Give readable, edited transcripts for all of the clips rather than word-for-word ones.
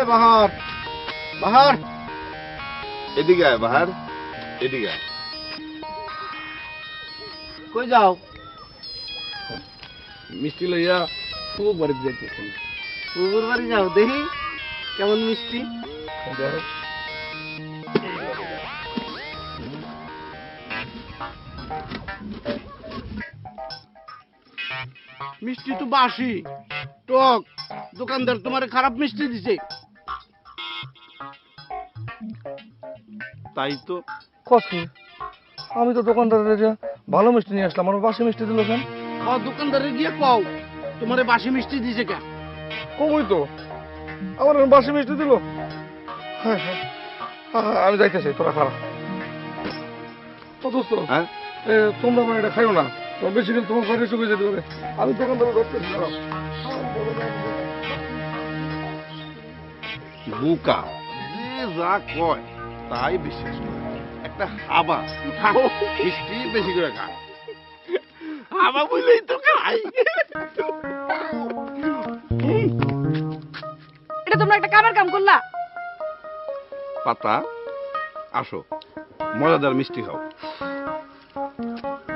বাহার বাহার এদিকে আয় বাহার এদিকে আয় কই যাও মিষ্টি লইয়া খুব বাড়িতে যাইতেছি পুকুর বাড়ি যাও দেখি কেমন মিষ্টি মিষ্টি তো বাসি টক দোকানদার তোমার খারাপ মিষ্টি দিছে তাই তো কষ্ট আমি তো দোকানদারের ভালো মিষ্টি নিয়ে আসলাম আমার বাসি মিষ্টি দিল কেন দোকানদারে গিয়ে কও তোমার বাসি মিষ্টি দিছে কেন কমই তো আমার বাসি মিষ্টি দিল হ্যাঁ হ্যাঁ আমি যাইতেছি তোরা খারাপ দোস্ত হ্যাঁ তোমরা আমার এটা খাইও না তোমার বেশি দিন তোমার ঘরে শুকিয়ে যেতে পারে আমি দোকানদারে ধরতেছি বুকা যে যা কয় তাই বিশ্বাস করে একটা হাবা খাও মিষ্টি বেশি করে খা হাবা বললেই তো খাই এটা তোমরা একটা কামার কাম করলা পাতা আসো মজাদার মিষ্টি খাও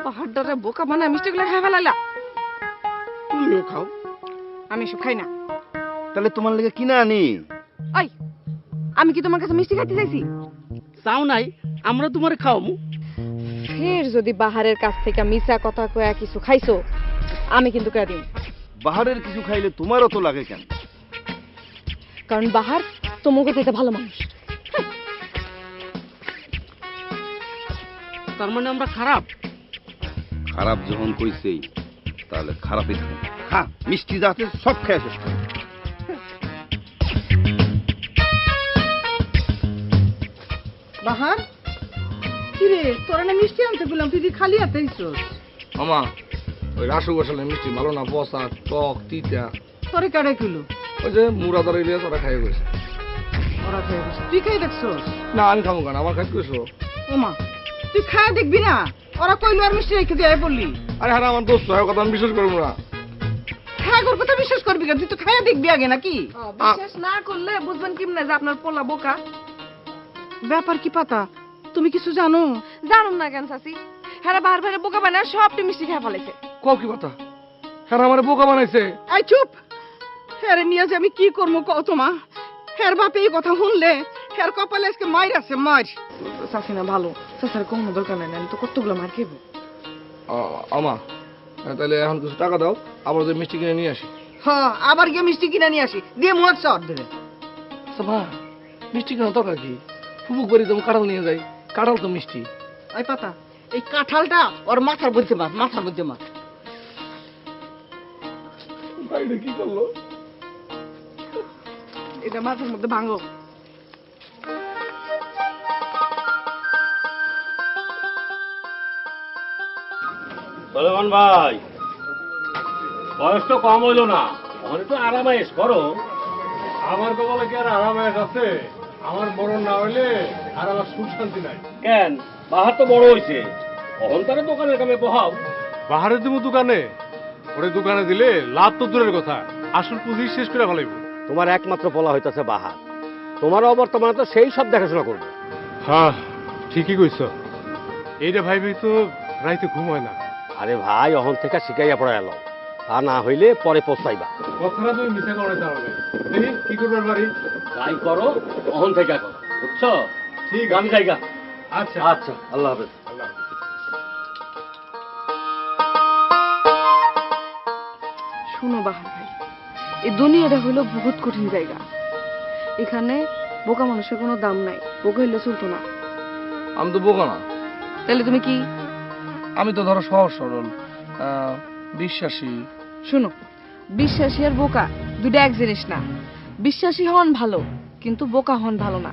পাহাড়টারে বোকা বানায় মিষ্টিগুলো খাই ফেলাইলা তুমিও খাও আমি এসব খাই না তাহলে তোমার লেগে কিনা আনি ওই আমি কি তোমার কাছে মিষ্টি খাইতে চাইছি চাও নাই আমরা তোমার খাওয়ামু ফের যদি বাহারের কাছ থেকে মিছা কথা কয়া কিছু খাইছো আমি কিন্তু কয়া দিই বাহারের কিছু খাইলে তোমারও তো লাগে কেন কারণ বাহার তোমাকে তো ভালো মানুষ তার মানে আমরা খারাপ খারাপ যখন কইছেই তাহলে খারাপই খাবো হ্যাঁ মিষ্টি যাতে সব খেয়ে শেষ করো বাহার কিরে তোরা না মিষ্টি আনতে বললাম তুই খালি হাতে আইছস আমা ওই রাসু বসালে মিষ্টি ভালো না বসা টক তিতা তোরে কাড়ে কিলো ওই যে মুরাদার ইলিয়াস ওরা খাইয়ে গেছে ওরা খেয়ে গেছে। তুই খাই দেখছস না আমি খাবো কেন আমার খাইতে গেছো ওমা তুই খায় দেখবি না ওরা কইলো আর মিষ্টি রেখে দিয়ে পড়লি আরে হ্যাঁ আমার দোস্ত হয় কথা আমি বিশ্বাস করবো না খায় তোর কথা বিশ্বাস করবি কেন তুই তো খায় দেখবি আগে নাকি বিশ্বাস না করলে বুঝবেন কেমনে যে আপনার পোলা বোকা ব্যাপার কি পাতা তুমি কিছু জানো জানুম না কেন চাচি হ্যাঁ বাহার ভাইরে বোকা বানায় সবটি মিষ্টি খেয়ে ফেলাইছে কও কি কথা হ্যাঁ আমার বোকা বানাইছে এই চুপ হ্যাঁ নিয়ে যে আমি কি করবো কও তোমা হ্যার বাপে এই কথা শুনলে হ্যার কপালে আজকে মাইর আছে মার চাচি না ভালো চাচার কোনো দরকার নাই আমি তো কতগুলো মার খেবো আমা তাহলে এখন কিছু টাকা দাও আবার যে মিষ্টি কিনে নিয়ে আসি হ্যাঁ আবার গিয়ে মিষ্টি কিনে নিয়ে আসি দিয়ে মুখ চট দেবে আচ্ছা মা মিষ্টি কেন দরকার কি ফুবুক বাড়ি যেমন কাঁঠাল নিয়ে যাই কাঁঠাল তো মিষ্টি এই পাতা এই কাঁঠালটা ওর মাথার মধ্যে মার মাথার মধ্যে মার ভাইটা কি করলো এটা মাথার মধ্যে ভাঙো সলেমান ভাই বয়স তো কম হইল না ওখানে তো আরামায়েশ করো আমার কপালে কি আর আরামায়েশ আছে আমার মরণ না হইলে আর আমার সুখ শান্তি নাই কেন বাহার তো বড় হইছে অহন তারে দোকানের কামে বহাও বাহারে দিব দোকানে ওরে দোকানে দিলে লাভ তো দূরের কথা আসল পুঁজি শেষ করে ফেলাইব তোমার একমাত্র বলা হইতাছে বাহার তোমার অবর্তমানে তো সেই সব দেখাশোনা করবে হ্যাঁ ঠিকই কইছ এইটা ভাইবি তো রাইতে ঘুম হয় না আরে ভাই অহন থেকে শিখাইয়া পড়া এলো তা না হইলে পরে পস্তাইবা কথাটা তুমি মিথ্যা করে তাহলে দেখি কি করবার বাড়ি যাই করো অহন থেকে করো বুঝছো ঠিক আমি জায়গা আচ্ছা আচ্ছা আল্লাহ হাফেজ শুনো বাহার ভাই এই দুনিয়াটা হইলো বহুত কঠিন জায়গা এখানে বোকা মানুষের কোনো দাম নাই বোকা হইলে চলতো না আমি তো বোকা না তাহলে তুমি কি আমি তো ধরো সহজ সরল বিশ্বাসী শুনো বিশ্বাসী আর বোকা দুটো এক জিনিস না বিশ্বাসী হন ভালো কিন্তু বোকা হন ভালো না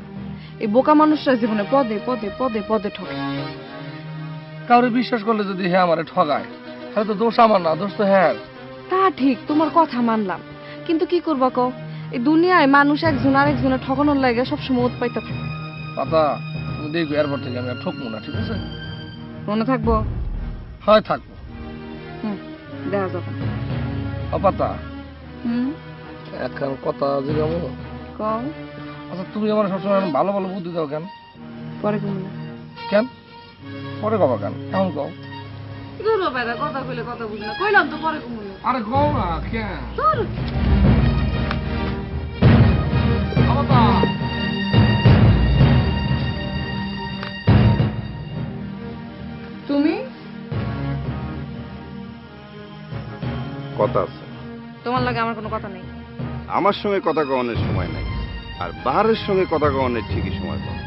এই বোকা মানুষরা জীবনে পদে পদে পদে পদে ঠকে কাউরে বিশ্বাস করলে যদি হ্যাঁ আমারে ঠগায় তাহলে তো দোষ আমার না দোষ তো হ্যাঁ তা ঠিক তোমার কথা মানলাম কিন্তু কি করবা কও এই দুনিয়ায় মানুষ একজন আরেকজনের ঠকানোর লাগে সবসময় উৎপাইতে থাকে পাতা তুমি দেখো এরপর থেকে আমি আর ঠকবো না ঠিক আছে মনে থাকবো হয় থাকবো দেখা যাবে পাতা হুম এখন কথা জিগামো কম আচ্ছা তুমি আমার সবসময় এরকম ভালো ভালো বুদ্ধি দাও কেন? পরে কমুন কেন পরে কবা কেন? এখন কও। দুলো বেড়া কথা কইলে কথা বুঝি না, কইলাম তো পরে কমুন। আরে কও না কেন? তোর তুমি কথা আছে, তোমার লাগে আমার কোনো কথা নেই। আমার সঙ্গে কথা কওয়ানোর সময় নাই, আর বাহারের সঙ্গে কথা কওয়ানোর ঠিকই সময় পাও।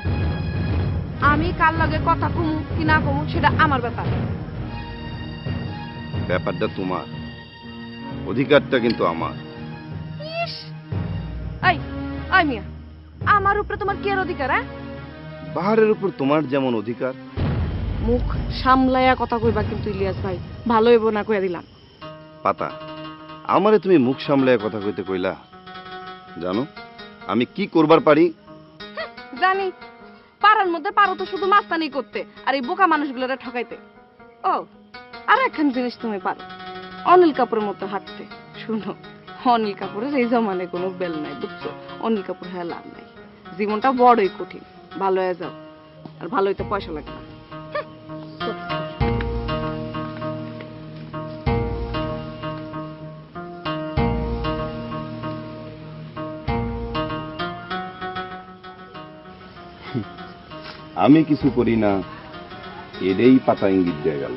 আমি কার লগে কথা কমু কি না কমু সেটা আমার ব্যাপার। ব্যাপারটা তোমার, অধিকারটা কিন্তু আমার। ইস, এই এই মিয়া, আমার উপরে তোমার কি আর অধিকার? হ্যাঁ, বাহারের উপর তোমার যেমন অধিকার। মুখ সামলাইয়া কথা কইবা কিন্তু ইলিয়াস ভাই, ভালো হইব না কইয়া দিলাম। পাতা, আমারে তুমি মুখ সামলায় কথা কইতে কইলা? জানো আমি কি করবার পারি? জানি, পাড়ার মধ্যে পারো তো শুধু মাস্তানি করতে আর এই বোকা মানুষগুলোরে ঠকাইতে। ও, আর একখান জিনিস তুমি পারো, অনিল কাপুরের মতো হাঁটতে। শুনো, অনিল কাপুরের এই জমানে কোনো বেল নাই, বুঝছো? অনিল কাপুর হ্যাঁ লাভ নাই, জীবনটা বড়ই কঠিন। ভালো হয়ে যাও, আর ভালো হইতে পয়সা লাগে না। আমি কিছু করি না, এটাই পাতা ইঙ্গিত দিয়ে গেল।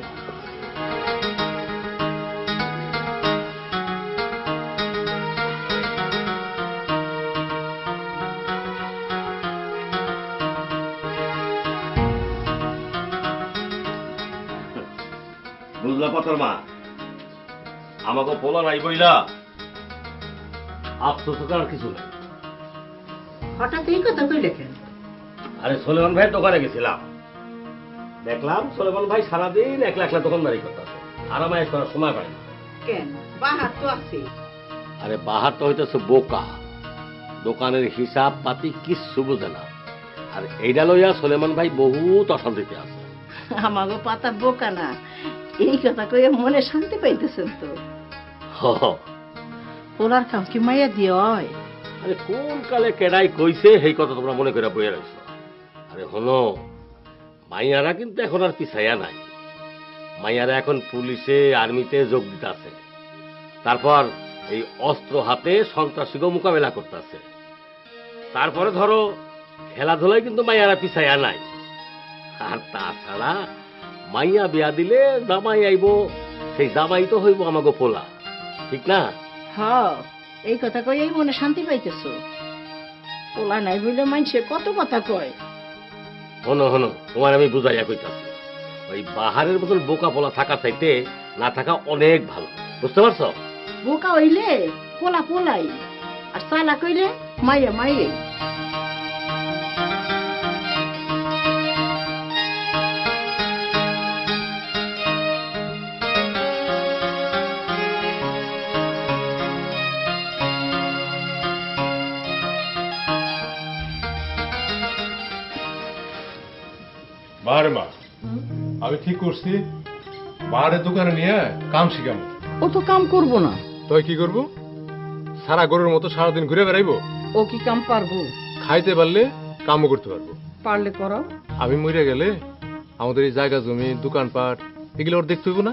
বুঝলা পাতার মা, আমাকে পোলা নাই বইলা আফসোস করার কিছু নেই। হঠাৎ এই কথা কইলে কেন? আরে সোলেমান ভাইয়ের দোকানে গেছিলাম, দেখলাম সোলেমান ভাই সারাদিন একলা একলা দোকানদারি করতেছে, আরামায়েশ করার সময় পায় না। কেন বাহার তো আছে। আরে বাহার তো হইতেছে বোকা, দোকানের হিসাব পাতি কিচ্ছু বুঝে না। আর এইটা লইয়া সোলেমান ভাই বহুত অশান্তিতে আছে। আমাগো পাতা বোকা না, এই কথা কইয়া মনে শান্তি পাইতেছেন তো। ওনার কাম কি মাইয়া দিয়ে হয়? আরে কোন কালে কেডাই কইছে সেই কথা তোমরা মনে করে বইয়া রইছো। আরে হলো, মাইয়ারা কিন্তু এখন আর পিছাইয়া নাই। মাইয়ারা এখন পুলিশে আর্মিতে যোগ দিতে আছে, তারপর এই অস্ত্র হাতে সন্ত্রাসীকে মোকাবেলা করতেছে। তারপরে ধরো খেলাধুলায় কিন্তু মাইয়ারা পিছাইয়া নাই। আর তাছাড়া মাইয়া বিয়া দিলে জামাই আইব, সেই জামাই তো হইব আমাগো পোলা, ঠিক না? হ্যাঁ, এই কথা কইয়াই মনে শান্তি পাইতেছ। পোলা নাই বইলে মানুষে কত কথা কয়। হনো হনো, তোমার আমি বুঝাইয়া কইতাছি, ওই বাহারের মতন বোকা পোলা থাকা চাইতে না থাকা অনেক ভালো, বুঝতে পারছো? বোকা হইলে পোলা পোলাই, আর চালা কইলে মাইয়া মাইয়ে। বাহারে মা, আমি ঠিক করছি বাহারের দোকানে নিয়ে কাম শিখাবো। ও তো কাম করবো না। তুই কি করবো? সারা গরুর মতো সারাদিন ঘুরে বেড়াইবো? ও কি কাম পারবো? খাইতে পারলে কামও করতে পারবো। পারলে করো। আমি মরে গেলে আমাদের এই জায়গা জমি দোকানপাট এগুলো ওর দেখতে হইব না?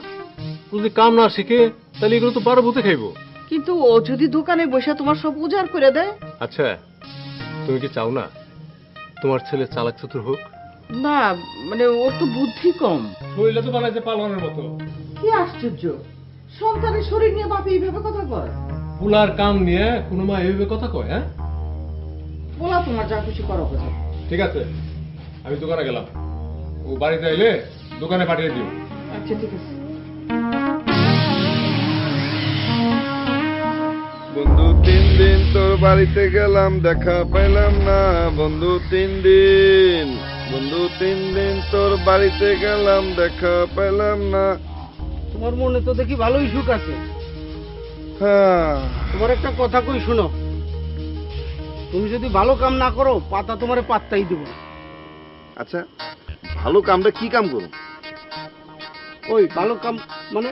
যদি কাম না শিখে তাহলে এগুলো তো বারো ভূতে খাইবো। কিন্তু ও যদি দোকানে বসে তোমার সব উজাড় করে দেয়? আচ্ছা, তুমি কি চাও না তোমার ছেলে চালাক চতুর হোক? না, মানে ওর তো বুদ্ধি কম। শরীরে তো বানাইছে পালনের মতো। কি আশ্চর্য, সন্তানের শরীর নিয়ে বাপি এইভাবে কথা কয়? পুলার কাম নিয়ে কোনো মা এইভাবে কথা কয়? হ্যাঁ, বলা তোমার যা খুশি করো কথা। ঠিক আছে, আমি দোকানে গেলাম, ও বাড়িতে এলে দোকানে পাঠিয়ে দিও। আচ্ছা ঠিক আছে। বন্ধু 3 দিন তোর বাড়িতে গেলাম, দেখা পেলাম না। বন্ধু 3 দিন, বন্ধু 3 দিন তোর বাড়িতে গেলাম, দেখা পেলাম না। তোমার মনে তো দেখি ভালোই সুখ আছে। হ্যাঁ, তোমার একটা কথা কই শুনো, তুমি যদি ভালো কাম না করো পাতা তোমারে পাত্তাই দেব। আচ্ছা ভালো কামটা কি কাম করো? ওই ভালো কাম মানে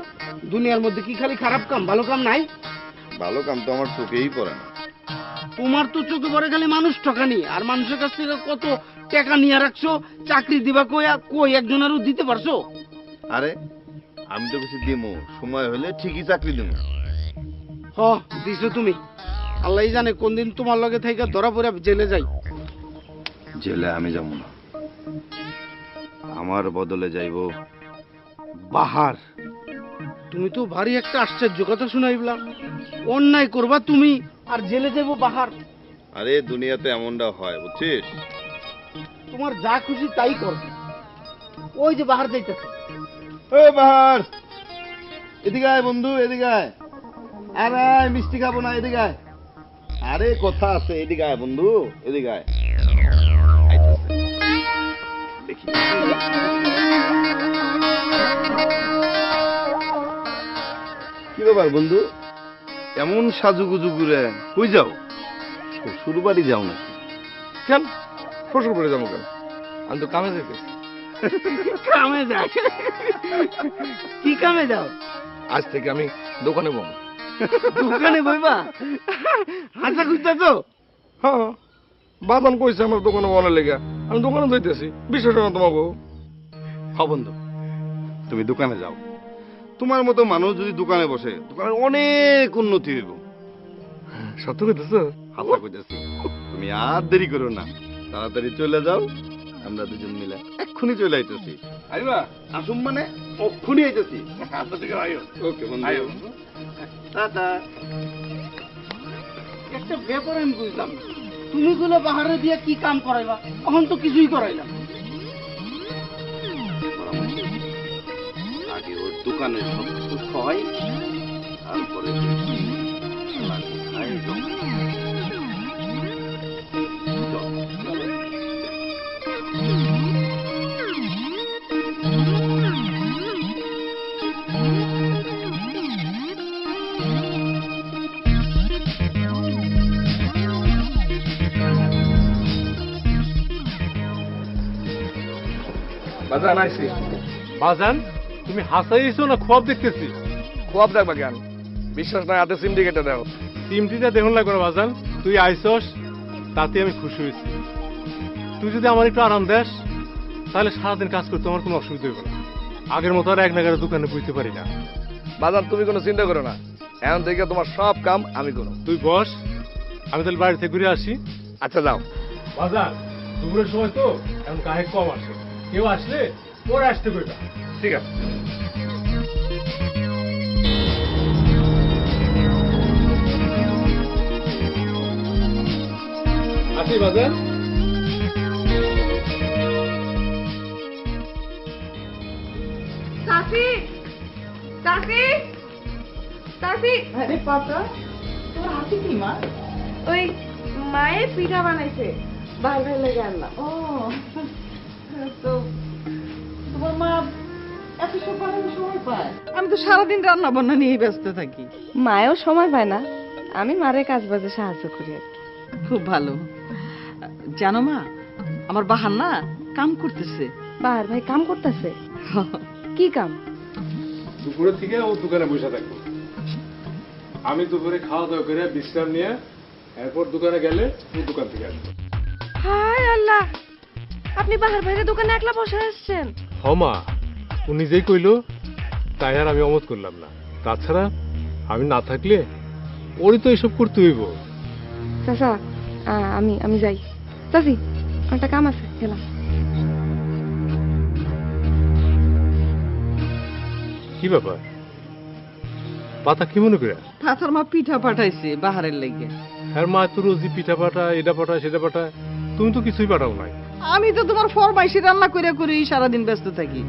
দুনিয়ার মধ্যে কি খালি খারাপ কাম, ভালো কাম নাই? ভালো কাম তো আমার চোখেই পড়ে না। তোমার তো চোখে পড়ে খালি মানুষ ঠকানি, আর মানুষের কাছ থেকে কত টাকা নিয়ে রাখছো, চাকরি দিবা কই, কই একজনেরও দিতে পারছো? আরে আমি তো কিছু দিমু, সময় হলে ঠিকই চাকরি দিমু। হ দিছো তুমি, আল্লাহ জানে কোন দিন তোমার লগে থেকে ধরা পড়ে জেলে যাই। জেলে আমি যাব না, আমার বদলে যাইব বাহার। তুমি তো ভারী একটা আশ্চর্য কথা শুনাইলা, অন্যায় করবা তুমি আর জেলে যাবো বাহার। আরে দুনিয়াতে এমনটা হয় বুঝছিস। তোমার যা খুশি তাই কর, ওই যে বাহার যাইতেছে। ও বাহার, এদিকে আয় বন্ধু, এদিকে আয়। আরে আয়, মিষ্টি খাবো না, এদিকে আয়। আরে কথা আছে, এদিকে আয় বন্ধু, এদিকে আয়। আইতাছে। দেখি কি ব্যাপার বন্ধু, এমন সাজুগুজু ঘুরে কই যাও? শ্বশুর বাড়ি যাও নাকি? কেন শ্বশুর করে যাবো কেন? আমি তো কামে যেতে। কামে যাও? কি কামে যাও? আজ থেকে আমি দোকানে বম। দোকানে বইবা? হাসা খুঁজতেছো? হ্যাঁ, বাদাম কইছে আমার দোকানে বলার লেগে, আমি দোকানে যাইতেছি। বিশ্বাস হয় না তোমাকে? হ্যাঁ বন্ধু, তুমি দোকানে যাও। তোমার মতো মানুষ যদি দোকানে বসে, দোকানের অনেক উন্নতি হইব। সত্য কইতেছো? হাসা কইতেছি। তুমি আর দেরি করো না, তাড়াতাড়ি চলে যাও। আমরা দুজন মিলে এক্ষুনি চলে আইতেছি। আইবা? আসুন মানে অক্ষুনি আইতেছি। আচ্ছা ঠিক আছে, আইও। ওকে বন্ধু, আইও। টাটা। একটা ব্যাপার আমি বুঝলাম না। তুমি গুলো বাহারে দিয়ে কি কাম করাইবা? এখন তো কিছুই করাইলাম। আগে ওর দোকানে সব কিছু খাওয়াই, তারপরে দেখি খেলা কোথায় জমে। চল। বাজান আইছি। বাজান, তুমি হাসাইছো না খোয়াব দেখতেছি? খোয়াব দেখবা কেন? বিশ্বাস নাই হাতে সিমটি কেটে দাও। সিমটিটা দেখুন লাগবে না বাজান, তুই আইসস তাতে আমি খুশি হয়েছি। তুই যদি আমার একটু আরাম দেস, তাহলে সারাদিন কাজ করতে আমার কোনো অসুবিধা হবে না। আগের মতো আর এক নাগারে দোকানে বুঝতে পারি না। বাজান তুমি কোনো চিন্তা করো না, এখন থেকে তোমার সব কাম আমি করো। তুই বস, আমি তাহলে বাড়ি থেকে ঘুরে আসি। আচ্ছা যাও। বাজান দুপুরের সময় তো এখন কাহে কম আসে, কেউ আসলে পরে আসতে কইবা। ঠিক আছে। আসি বাজার। চাচি, চাচি, চাচি। আরে পাতা, তোর হাতে কি মা? ওই মায়ের পিঠা বানাইছে, ভাই ভাই লেগে আনলাম। ও তো তোমার মা এত সকালে সময় পায়? আমি তো সারাদিন রান্না বান্না নিয়ে ব্যস্ত থাকি। মায়েও সময় পায় না, আমি মারে কাজ বাজে সাহায্য করি আর কি। খুব ভালো। জানো মা, আমার বাহার না কাম করতেছে। বাহার ভাই কাম করতেছে? কি কাম? দুপুরে থেকে ও দোকানে বসে থাকবো, আমি দুপুরে খাওয়া দাওয়া করে বিশ্রাম নিয়ে এরপর দোকানে গেলে ও দোকান থেকে আসবো। হায় আল্লাহ, আপনি বাহার ভাইরে দোকানে একলা বসে আসছেন? হমা, ও নিজেই কইলো, তাই আর আমি অমত করলাম না। তাছাড়া আমি না থাকলে ওরই তো এইসব করতে হইব। চাচা, আমি যাই। চাচি, একটা কাম আছে, গেলাম। কি ব্যাপার, পাতা কি মনে করে? তাছাড়া মা পিঠা পাঠাইছে বাহারের লেগে। হ্যাঁ মা তো রোজই পিঠা পাঠায়, এটা পাঠায় সেটা পাঠায়, তুমি তো কিছুই পাঠাও নাই। আমি তো তোমার ফরমাইশি রান্না করে করেই সারাদিন ব্যস্ত থাকি।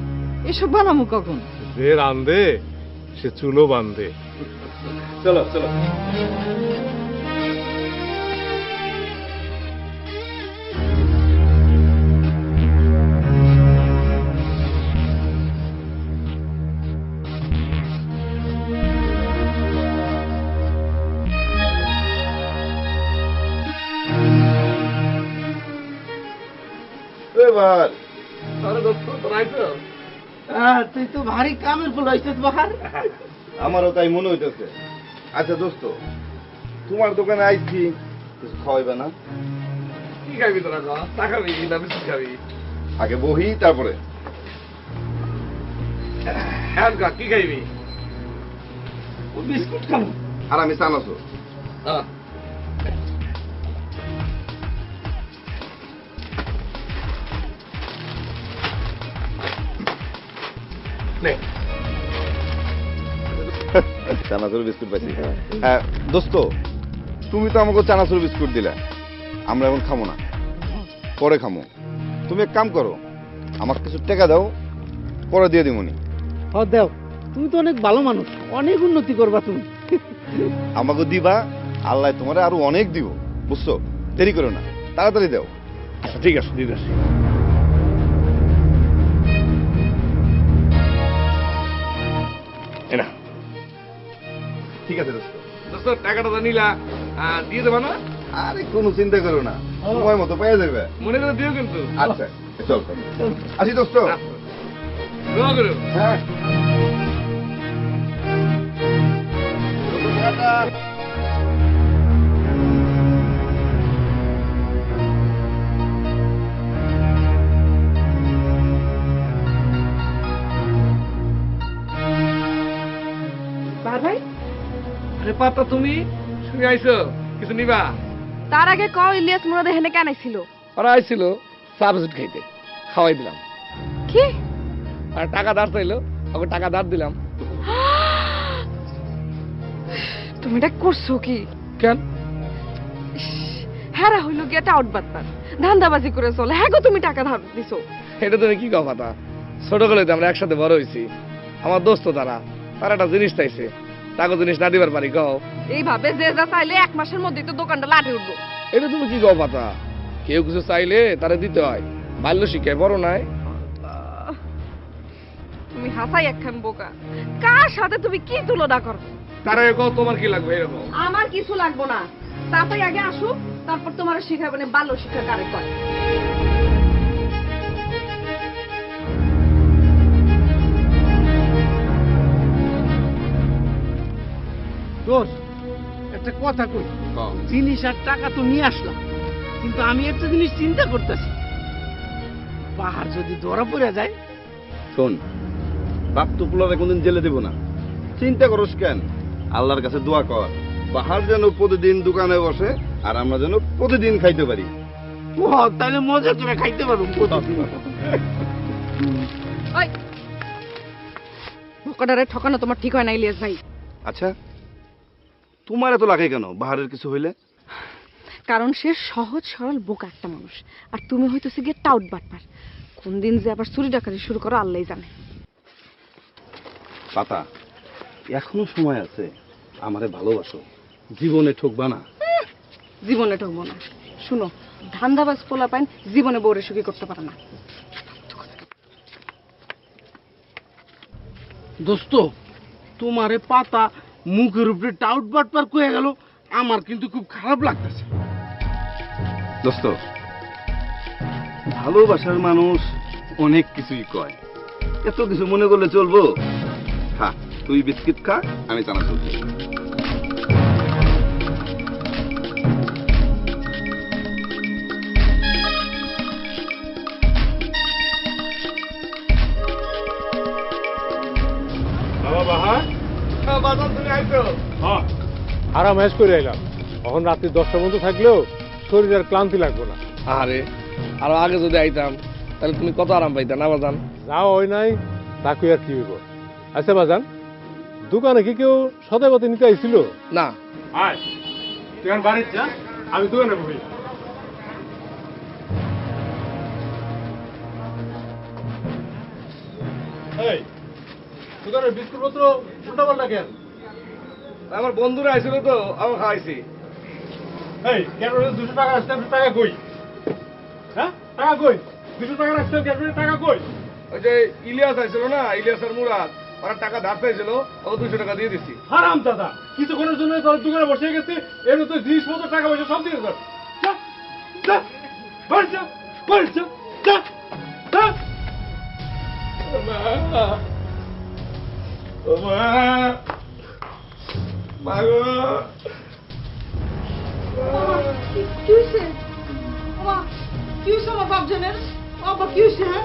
এসব বানামু কখন? যে রান্ধে সে চুলো বান্ধে। চলো চলো। এবার তুই তো ভারী কামের ফুল হইছিস বাহার। আমারও তাই মনে হইতেছে। আচ্ছা দোস্ত, তোমার দোকানে আইছি, কিছু খাওয়াইবে না? কি খাবি তোরা গা? চা খাবি না বিস্কুট খাবি? আগে বহি তারপরে। হ্যাঁ গা, কি খাইবি? ও বিস্কুট খাবো। আর আমি চানাচু। হ্যাঁ। নে। চানাচুর বিস্কুট পাইছি। দোস্ত, তুমি তো আমাকে চানাচুর বিস্কুট দিলা, আমরা এখন খামো না, পরে খামো। তুমি এক কাম করো, আমাকে কিছু টাকা দাও, পরে দিয়ে দিমনি। দাও, তুমি তো অনেক ভালো মানুষ, অনেক উন্নতি করবা তুমি। আমাকে দিবা, আল্লাহ তোমার আরো অনেক দিব, বুঝছো? দেরি করো না, তাড়াতাড়ি দাও। আচ্ছা ঠিক আছে, দিদাসি। এনা ঠিক আছে দোস্ত। দোস্ত, টাকাটা তো নিলা, দিয়ে দেবা না? আরে কোনো চিন্তা করো না, সময় মতো পেয়ে যাবে। মনে করে দিও কিন্তু। আচ্ছা চল আসি দোস্ত। দোয়া করো। হ্যাঁ টাটা। বাহার ভাই, আরে পাতা, তুমি শুনে আইছো? কিছু নিবা? তার আগে ক ইলিয়াস মুরাদ এখানে কেন ছিল? ওরা আইছিল চা বিস্কুট খাইতে, খাওয়াই দিলাম। কি? আর টাকা ধার চাইলো, ওকে টাকা ধার দিলাম। তুমি এটা করছো কি? কেন? হ্যাঁ হইল গিয়ে টাউট বাটপার, ধান্দাবাজি করে চলে। হ্যাঁ গো, তুমি টাকা ধার দিছো। এটা তুমি কি কও পাতা? ছোটবেলাতে আমরা একসাথে বড় হয়েছি, আমার দোস্ত তারা একটা জিনিস চাইছে, তাকে জিনিস না দিবার পারি কও? এইভাবে যে যা চাইলে 1 মাসের মধ্যেই তো দোকানটা লাটে উঠবো। এটা তুমি কি কও পাতা? কেউ কিছু চাইলে তারা দিতে হয়, বাল্য শিক্ষায় বড় নাই। তুমি হাসাই একখান বোকা। কার সাথে তুমি কি তুলনা করো? তারা কও তোমার কি লাগবে এরকম? আমার কিছু লাগবো না, তাতেই আগে আসুক, তারপর তোমার শিখাবেন বাল্য শিক্ষা কারে করে। দোষ, একটা কথা কই, জিনিস আর টাকা তো নিয়ে আসলাম, কিন্তু আমি একটা জিনিস চিন্তা করতেছি, বাহার যদি ধরা পড়ে যায়। শোন, বাপ তো পোলারে কোনদিন জেলে দেব না, চিন্তা করস কেন? আল্লাহর কাছে দোয়া কর, বাহার যেন প্রতিদিন দোকানে বসে আর আমরা যেন প্রতিদিন খাইতে পারি। ও তাহলে মজা করে খাইতে পারবো। ওই বোকাটারে ঠকানো তোমার ঠিক হয় না ইলিয়াস ভাই। আচ্ছা, তোমার এত লাগে কেন বাহারের কিছু হইলে? কারণ সে সহজ সরল বোকা একটা মানুষ, আর তুমি হইতেছে গিয়ে টাউট বাটপার। কোন দিন যে আবার চুরি ডাকাতি শুরু করো আল্লাহই জানে। পাতা, এখনো সময় আছে, আমারে ভালোবাসো, জীবনে ঠকবা না। জীবনে ঠকবো না। শুনো, ধান্দাবাজ পোলা পাইন জীবনে বউরে সুখী করতে পারে না। দোস্ত, তোমারে পাতা মুখের উপরে টাউট বাটপার কয়ে গেল, আমার কিন্তু খুব খারাপ লাগতেছে। দোস্ত, ভালোবাসার মানুষ অনেক কিছুই কয়, এত কিছু মনে করলে চলবো? খা, তুই বিস্কিট খা, আমি চানাচুর খাই। আরাম হেস করে এলাম, এখন রাত্রি 10টা পর্যন্ত থাকলেও শরীরের ক্লান্তি লাগবে না। আরে আরো আগে যদি আইতাম তাহলে তুমি কত আরাম পাইতা না বাজান? যাও হয় নাই, তাকে আর কি হইব। আচ্ছা বাজান, দোকানে কি কেউ সদাগতি নিতে আইছিল? না। আয় তুই এখন বাড়িতে যা, আমি দোকানে বই। এই দোকানের বিস্কুট পত্র উল্টা পাল্টা কেন? আমার বন্ধুরা আইছিল তো, আমার খাইছি। এই কেন 200 টাকা আসতে টাকা কই? হ্যাঁ টাকা কই? 200 টাকা আসতে টাকা কই? ওই যে ইলিয়াস আইছিল না, ইলিয়াস আর মুরাদ, ওরা টাকা ধার চাইছিল, ও 200 টাকা দিয়ে দিছি। হারাম দাদা, কিছুক্ষণের জন্য তোর দোকানে বসে গেছে, এর তো জিনিসপত্র টাকা পয়সা সব দিয়ে দাও। যা যা বাড়ি যা, বাড়ি যা, যা যা। মা, মা গো, কি হয়েছে বাবা? কি হয়েছে আমার বাপজনের? বাবা কি হয়েছে? হ্যাঁ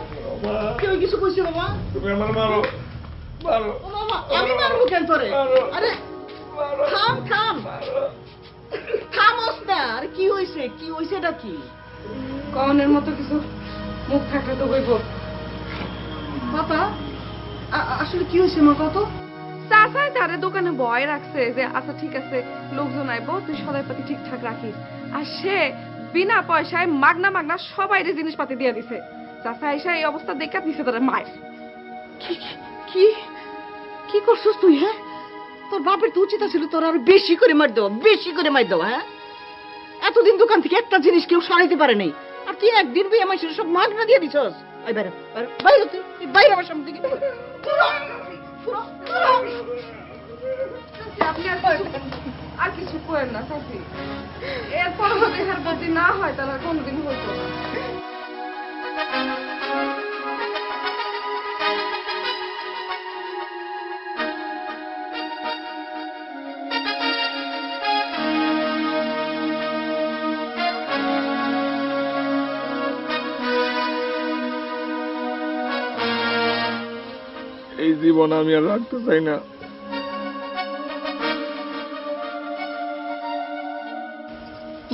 কেউ কিছু কইছে বাবা? তুমি আমার মারো মারো ও বাবা আমি মারবো কেন তোরে? আরে থাম থাম থামস না। আরে কি হয়েছে? কি হয়েছে? এটা কি? কনের মতো কিছু মুখ থাকলে তো বইব। বাবা আসলে কি হয়েছে মা কত? চাচাই তারে দোকানে ভয় রাখছে যে আচ্ছা ঠিক আছে লোকজন আইবো তুই সদাই পাতি ঠিকঠাক রাখিস, আর সে বিনা পয়সায় মাগনা মাগনা সবাইরে জিনিসপাতি দিয়ে দিছে। চাচা এসে এই অবস্থা দেখা দিছে তারা মায়ের। কি কি কি করছস তুই? হ্যাঁ তোর বাপের তো উচিত ছিল তোর আরো বেশি করে মার দেওয়া, বেশি করে মার দেওয়া। হ্যাঁ এতদিন দোকান থেকে একটা জিনিস কেউ সরাইতে পারে নাই, আর তুই একদিন বিয়ে মাসের সব মাগনা দিয়ে দিছস। এই বাইরে বাইরে বাইরে, তুই বাইরে আমার সামনে থেকে আপনি আর কিছু করেন না চাচি, এরপর যদি এর বদলি না হয় তাহলে আর কোনোদিন হইতো না। এই জীবন আমি আর রাখতে চাই না।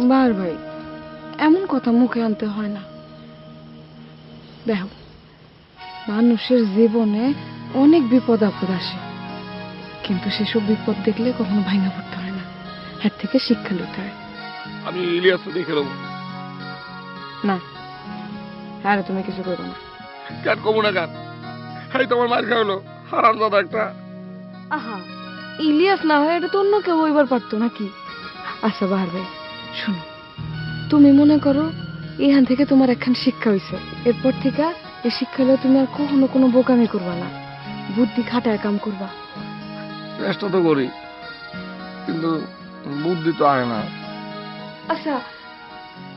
বার ভাই এমন কথা মুখে আনতে হয় না। দেখো মানুষের জীবনে অনেক বিপদ আপদ আসে, কিন্তু সেসব বিপদ দেখলে কখনো ভাঙা পড়তে হয় না, এর থেকে শিক্ষা নিতে হয়। আমি ইলিয়াসকে দেখে নেবো। না আরে তুমি কিছু করবে না। কেন কমু না কেন? এই তোমার মার খাওয়ালো হারামজাদা একটা। আহা ইলিয়াস না হয় এটা তো অন্য কেউ হইবার পারতো নাকি? আচ্ছা বাহার ভাই শোনো, তুমি মনে করো এখান থেকে তোমার একখান শিক্ষা হয়েছে, এরপর থেকে এই শিক্ষা হলে তুমি আর কখনো কোনো বোকামি করবা না, বুদ্ধি খাটায় কাম করবা। চেষ্টা তো করি, কিন্তু বুদ্ধি তো আয় না। আচ্ছা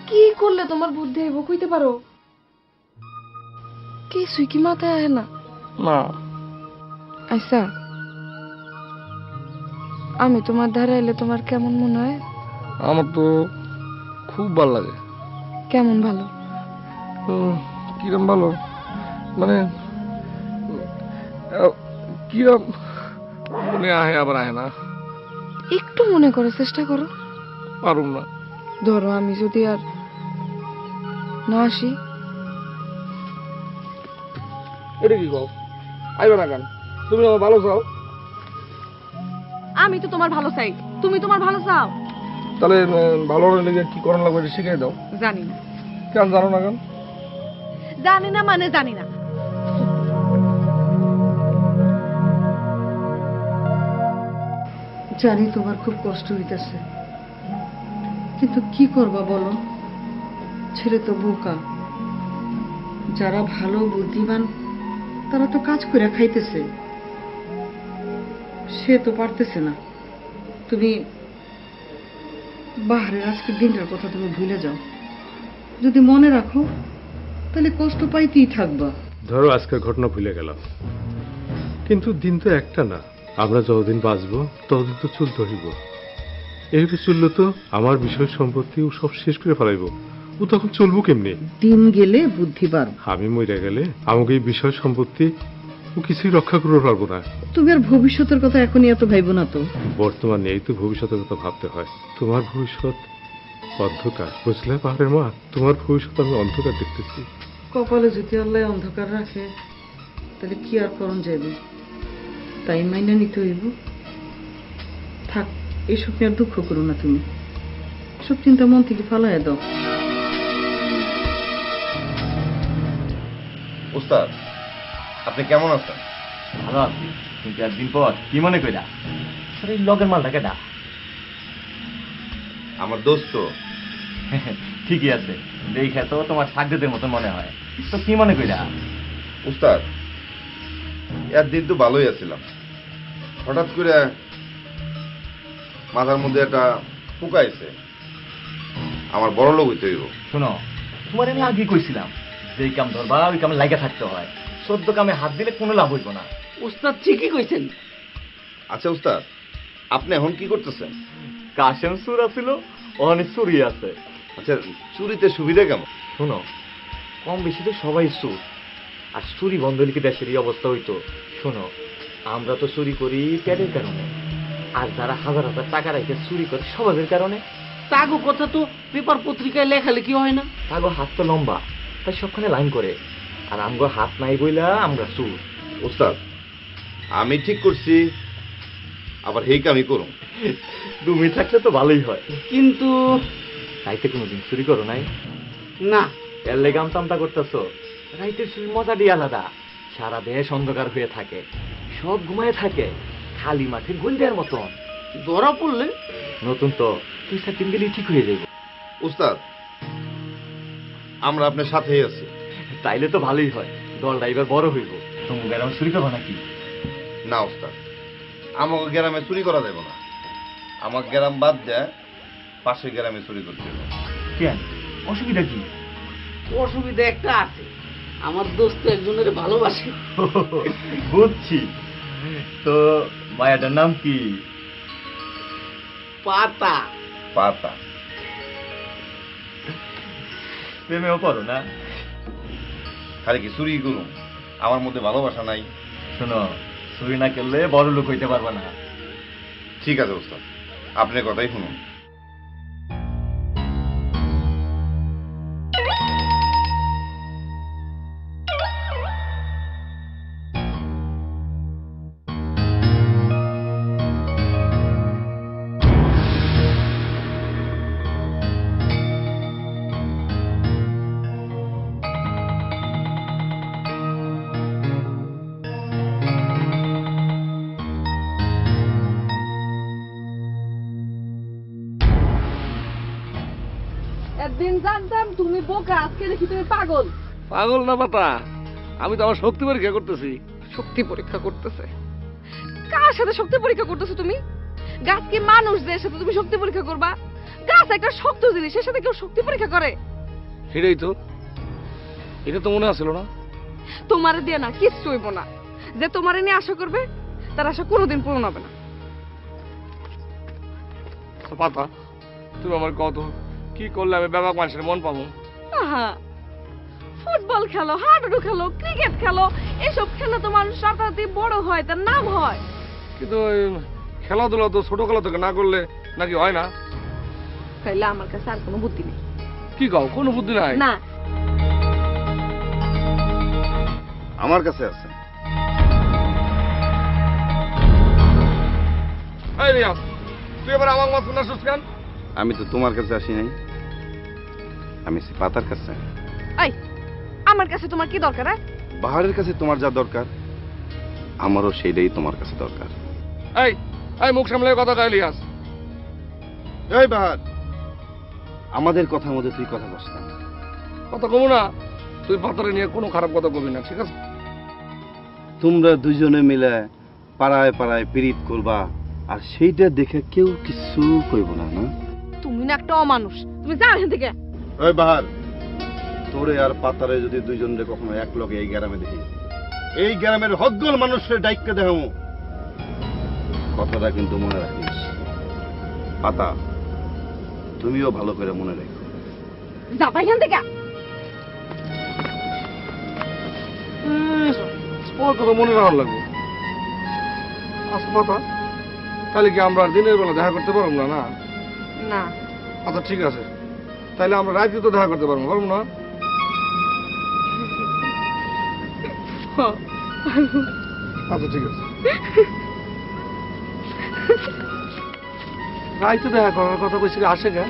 কি করলে তোমার বুদ্ধি আইব কইতে পারো? কিছুই কি মাথায় আয় না? না আচ্ছা আমি তোমার ধারে এলে তোমার কেমন মনে হয়? আমার তো খুব ভালো লাগে। কেমন ভালো? কিরম ভালো মানে কিরম মনে আহে আবার আহে না। একটু মনে করার চেষ্টা করো। পারুম না। ধরো আমি যদি আর না আসি? এটা কি কও? আইবে না কেন? তুমি আমার ভালো চাও? আমি তো তোমার ভালো চাই, তুমি তোমার ভালো চাও? তাহলে ভালো লেগে কি করার লাগবে এটা শিখাই দাও। জানি না। কেন জানো না কেন? জানি না মানে জানি না। জানি তোমার খুব কষ্ট হইতেছে, কিন্তু কি করবা বলো? ছেলে তো বোকা। যারা ভালো বুদ্ধিমান তারা তো কাজ করে খাইতেছে, সে তো পারতেছে না। তুমি বাহারের আজকের দিনটার কথা তুমি ভুলে যাও, যদি মনে রাখো তাহলে কষ্ট পাইতেই থাকবা। ধরো আজকের ঘটনা ভুলে গেলাম, কিন্তু দিন তো একটা না। আমরা যতদিন বাঁচবো ততদিন তো চলতে হইব। এইভাবে চললে তো আমার বিষয় সম্পত্তি ও সব শেষ করে ফেলাইব, ও তখন চলবো কেমনি? দিন গেলে বুদ্ধি বাড়বে। আমি মরে গেলে আমাকে এই বিষয় সম্পত্তি ও কিছুই রক্ষা করতে পারবো না। তুমি আর ভবিষ্যতের কথা এখনই এত ভাইবো না তো। বর্তমানে এই তো ভবিষ্যতের কথা ভাবতে হয়। তোমার ভবিষ্যৎ অন্ধকার, বুঝলে পাহাড়ের মা? তোমার ভবিষ্যৎ আমি অন্ধকার দেখতেছি। কপালে যদি আল্লাহ অন্ধকার রাখে তাহলে কি আর করণ যাবে, তাই মাইনা নিতে হইব। থাক, এসব নিয়ে আর দুঃখ করো না। তুমি সব চিন্তা মন থেকে ফালাইয়া দাও। উস্তাদ আপনি কেমন আছেন? ভালো আছি, কিন্তু একদিন পর কি মনে কইরা এই লগের মালটা কেডা? আমার দোস্ত। ঠিকই আছে, দেখে তো তোমার সাগরেদের মতো মনে হয়। তো কি মনে কইরা? উস্তাদ একদিন তো ভালোই আছিলাম, হঠাৎ করে মাথার মধ্যে একটা ফুকাইছে, আমার বড় লোক হইতে হইব। শোনো, তোমার আমি আগে কইছিলাম যে এই কাম ধরবা ওই কামে লাগা থাকতে হয়, সদ্য কামে হাত দিলে কোনো লাভ হইব না। উস্তাদ ঠিকই কইছেন। আচ্ছা উস্তাদ, আপনি এখন কি করতেছেন? কাশেম সুরা ছিল অনেক চুরি আছে। আচ্ছা, চুরিতে সুবিধা কেমন? শোনো, কম বেশি তো সবাই চুর, আর চুরি বন্ধ হলে কি দেশের এই অবস্থা হইতো? শোনো, আমরা তো চুরি করি পেটের কারণে, আর যারা হাজার হাজার টাকা রেখে চুরি করে স্বভাবের কারণে। তাগো কথা তো পেপার পত্রিকায় লেখালেখি হয় না। তাগো হাত তো লম্বা, তাই সবখানে লাইন করে, আর আমগো হাত নাই বইলা আমরা চুর। ওস্তাদ, আমি ঠিক করছি, আবার হেই কামই করুম। তুমি থাকলে তো ভালোই হয়, কিন্তু রাইতে কোনোদিন চুরি করো নাই? না, এর লেগে আমতা করতেছো? রাইতের চুরির মজাটি আলাদা। সারা দেশ অন্ধকার হয়ে থাকে, সব ঘুমায় থাকে, খালি মাঠের গুলদের মতন। ধরা পড়লে নতুন তো 2-4 দিন গেলেই ঠিক হয়ে যাবে। ওস্তাদ, আমরা আপনার সাথেই আছি। তাইলে তো ভালোই হয়, দলটা এবার বড় হইব। তুমি গ্রামে চুরি করবো নাকি? না ওস্তাদ, আমাকে গ্রামে চুরি করা দেব না। আমার গ্রাম বাদ দেয় পাশের গ্রামে চুরি করতে হবে। কেন, অসুবিধা কি? অসুবিধা একটা আছে, আমার দোস্ত একজনের ভালোবাসে। বুঝছি। তো মায়াটার নাম কি? পাতা। পাতা। প্রেমেও পড়ো না? খালি কি চুরি করুম? আমার মধ্যে ভালোবাসা নাই? শোনো, চুরি না করলে বড় লোক হইতে পারবা না। ঠিক আছে ওস্তাদ, আপনার কথাই শুনুন। একদিন জানতাম তুমি বোকা, আজকে দেখি তুমি পাগল। পাগল না পাতা, আমি তো আমার শক্তি পরীক্ষা করতেছি। শক্তি পরীক্ষা করতেছে? কার সাথে শক্তি পরীক্ষা করতেছো তুমি? গাছ কি মানুষ যে সাথে তুমি শক্তি পরীক্ষা করবা? গাছ একটা শক্ত জিনিস, এর সাথে কেউ শক্তি পরীক্ষা করে? সেটাই তো, এটা তো মনে আসলো না। তোমারে দিয়ে না কিচ্ছু হইব না। যে তোমারে নিয়ে আশা করবে তার আশা কোনোদিন পূরণ হবে না। পাতা, তুমি আমার কত কি করলে আমি ব্যাপক মানুষের মন পাবো? আহা, ফুটবল খেলো, হাডুডু খেলো, ক্রিকেট খেলো, এসব খেলে তো মানুষ রাতারাতি বড় হয়, তার নাম হয়। কিন্তু ওই খেলাধুলা তো ছোটবেলা থেকে না করলে নাকি হয় না? তাইলে আমার কাছে আর কোনো বুদ্ধি নেই। কি কও, কোনো বুদ্ধি নাই? না, আমার কাছে আছে। এই রিয়াজ, তুই এবার আমার মাছ না শুস কেন? আমি তো তোমার কাছে আসি নাই, আমি আছি পাতার কাছে। এই আমার কাছে তোমার কি দরকার? বাহারের কাছে তোমার যা দরকার, আমারও সেইটাই তোমার কাছে দরকার। এই এই মুখ সামলে কথা কয় রিয়াজ। এই বাহার, আমাদের কথার মধ্যে তুই কথা বস না। কথা কমু না, তুই পাতারে নিয়ে কোনো খারাপ কথা কবি না, ঠিক আছে? তোমরা দুজনে মিলে পাড়ায় পাড়ায় পীড়িত করবা, আর সেইটা দেখে কেউ কিছু কইব না। না, তুমি না একটা অমানুষ, তুমি যাও এখান থেকে। ওই বাহার, তোরে আর পাতারে যদি দুইজনে কখনো এক লগে এই গ্রামে দেখি, এই গ্রামের হদ্দল মানুষের ডাইক্যে দেখাবো। কথাটা কিন্তু মনে রাখিস। পাতা, তুমিও ভালো করে মনে রাখো। যাও এখান থেকে। ওর কথা মনে রাখার লাগবে। আচ্ছা পাতা, তাহলে কি আমরা আর দিনের বেলা দেখা করতে পারবো না? না না, আচ্ছা ঠিক আছে, তাহলে আমরা রাতে তো দেখা করতে পারবো না? আচ্ছা ঠিক আছে, রাইতে দেখা করার কথা কইছি, আসে গে।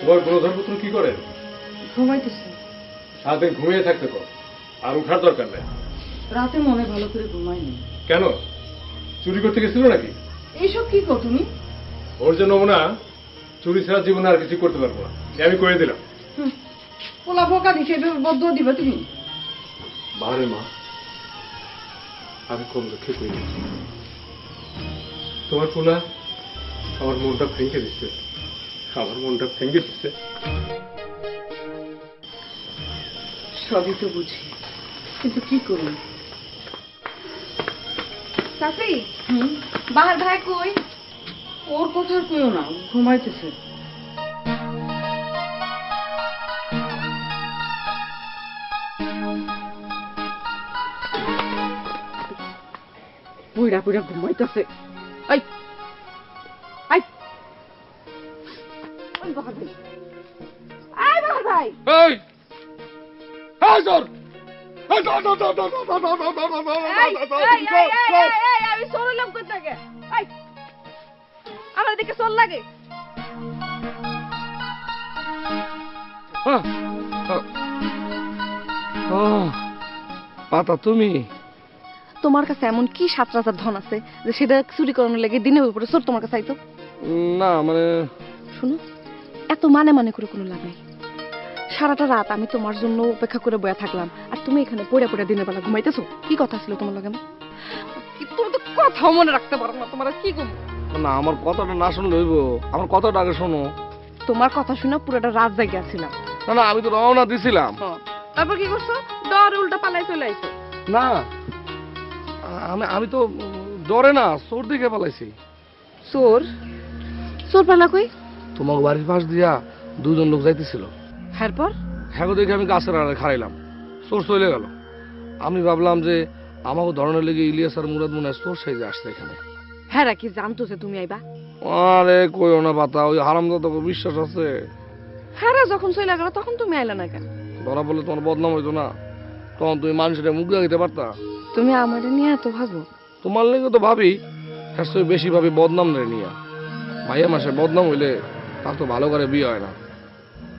তোমার গ্রহধর্মপুত্র কি করে? ঘুমাইতেছে। সারাদিন ঘুমিয়ে থাকতে কর, আর উঠার দরকার নেই। রাতে মনে ভালো করে ঘুমাইনি। কেন, চুরি করতে গেছিল নাকি? এইসব কি কর তুমি? ওর জন্য না চুরি ছাড়া জীবনে আর কিছু করতে পারবো না, আমি করে দিলাম। পোলা বোকা দেখে বদ্ধ দিবা তুমি? বারে মা, আমি কম দুঃখে করি, তোমার পোলা আমার মনটা ভেঙে দিচ্ছে, আমার মনটা ভেঙে দিচ্ছে। সবই তো বুঝি, কিন্তু কি করব? চাচি, বাহার ভাই কই? ওর কথা আর কইও না, ঘুমাইতেছে। পুইরা পুইরা ঘুমাইতেছে। এই এই ওই বাহার ভাই, এই বাহার ভাই, এই এই জোর আমি চললাম কোথা থেকে? আমার দিকে চল লাগে। পাতা তুমি? তোমার কাছে এমন কি 7 রাজার ধন আছে যে সেটা চুরি করানোর লেগে দিনের উপরে চোর তোমার কাছে আইতো? না মানে শুনো, এত মানে করে কোনো লাভ নেই। সারাটা রাত আমি তোমার জন্য অপেক্ষা করে বয়া থাকলাম, আর তুমি এখানে পড়ে পড়ে দিনের বেলা ঘুমাইতেছো। কি কথা ছিল তোমার লগে? তুমি তো কথাও মনে রাখতে পারো না, তোমার কি ঘুম? না, আমার কথাটা না শুনলে হইব, আমার কথাটা আগে শোনো। তোমার কথা শুনে পুরোটা রাত জায়গা ছিলাম। না না, আমি তো রওনা দিছিলাম। তারপর কি করছো? ডরে উল্টা পালাই চলে আইছো। না, আমি তো ডরে না, চোর দিকে পালাইছি। চোর? চোর পালা কই? তোমার বাড়ির পাশ দিয়া 2 জন লোক যাইতেছিল। এরপর? হ্যাঁ দেখে আমি গাছের আড়ে খাড়াইলাম, চোর চলে গেল। আমি ভাবলাম যে আমাকে ধরনের লেগে ইলিয়াস আর মুরাদ মনে হয় চোর সেজে আসছে এখানে। হ্যাঁ কি জানতো যে তুমি আইবা? আরে কইও না পাতা, ওই হারামজাদা বিশ্বাস আছে। হ্যাঁ যখন চলে গেল তখন তুমি আইলা না কেন? ধরা বললে তোমার বদনাম হইতো না, তখন তুমি মানুষের মুখ দেখাইতে পারতা। তুমি আমারে নিয়ে এত ভাবো? তোমার লেগে তো ভাবি, হ্যাঁ বেশি ভাবি বদনাম রে নিয়া। মাইয়া মাসে বদনাম হইলে তার তো ভালো করে বিয়ে হয় না।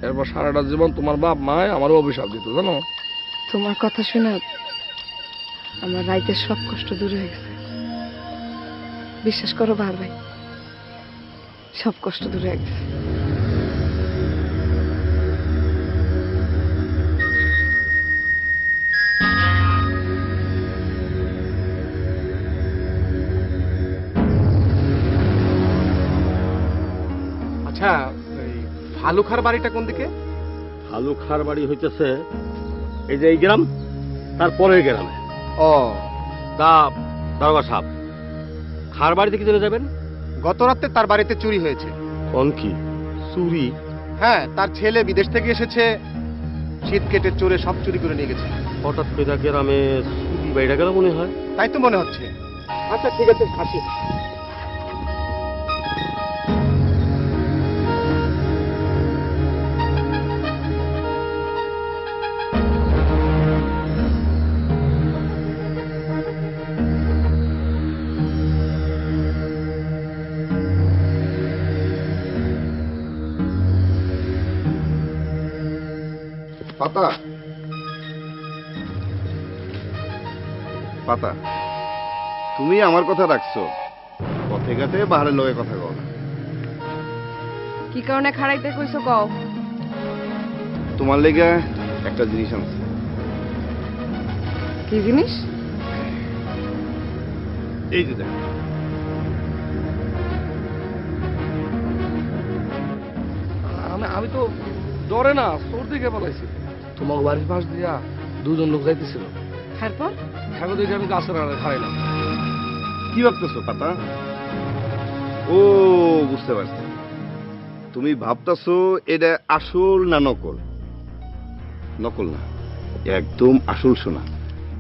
এরপর সারাটা জীবন তোমার বাপ মায় আমারও অভিশাপ দিত, জানো? তোমার কথা শুনে আমার রাইতের সব কষ্ট দূর হয়ে গেছে। বিশ্বাস করো বাহার ভাই, সব কষ্ট দূর হয়ে গেছে। আচ্ছা, এই ফালুখার বাড়িটা কোন দিকে? ফালুখার বাড়ি হইতেছে এই যে এই গ্রাম, তারপরে গ্রামে। ও, তা দারোগা সাহেব, খার বাড়িতে কি জন্য যাবেন? গত রাতে তার বাড়িতে চুরি হয়েছে। কোন কি চুরি? হ্যাঁ, তার ছেলে বিদেশ থেকে এসেছে, শীত কেটে চোরে সব চুরি করে নিয়ে গেছে। হঠাৎ করে গ্রামে চুরি বাইরে গেল মনে হয়। তাই তো মনে হচ্ছে। আচ্ছা ঠিক আছে, আসি। পাতা পাতা, তুমি আমার কথা রাখছো, পথে ঘাটে বাহারের লগে কথা কও না। কি কারণে খাড়াইতে কইছো কও? তোমার লেগে একটা জিনিস আনছি। কি জিনিস? এই যে দেখো। আমি তো ডরে না, চোর দিকে পালাইছি। তোমার বাড়ির পাশ দিয়া 2 জন লোক যাইতেছিল। এরপর? হ্যাঁ দেখে আমি গাছের আড়ে খাড়াইলাম। কি ভাবতেছো পাতা? ও বুঝতে পারছি, তুমি ভাবতেছো এটা আসল না নকল। নকল না, একদম আসল সোনা,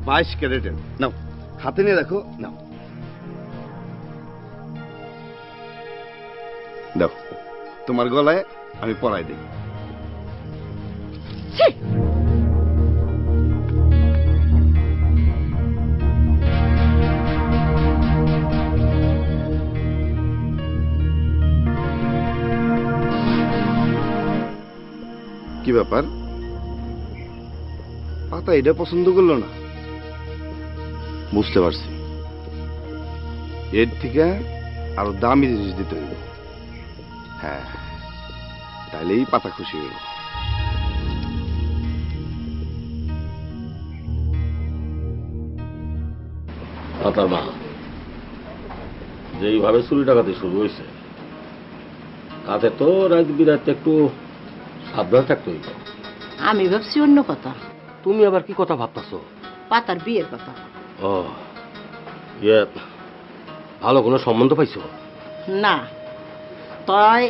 22 ক্যারেটের। নাও হাতে নিয়ে দেখো, নাও দেখো, তোমার গলায় আমি পরাই দিই। কি ব্যাপার পাতা, এটা পছন্দ করলো না? বুঝতে পারছি, এর থেকে আরো দামি জিনিস দিতে হইব। হ্যাঁ, তাইলেই পাতা খুশি হইব। তার মা যেইভাবে চুরি ডাকাতি শুরু হয়েছে তাতে তো রাত বিরাতে একটু সাবধান থাকতে হইব। আমি ভাবছি অন্য কথা, তুমি আবার কি কথা ভাবতেছো? পাতার বিয়ের কথা। ও ইয়ে, ভালো কোনো সম্বন্ধ পাইছো? না, তাই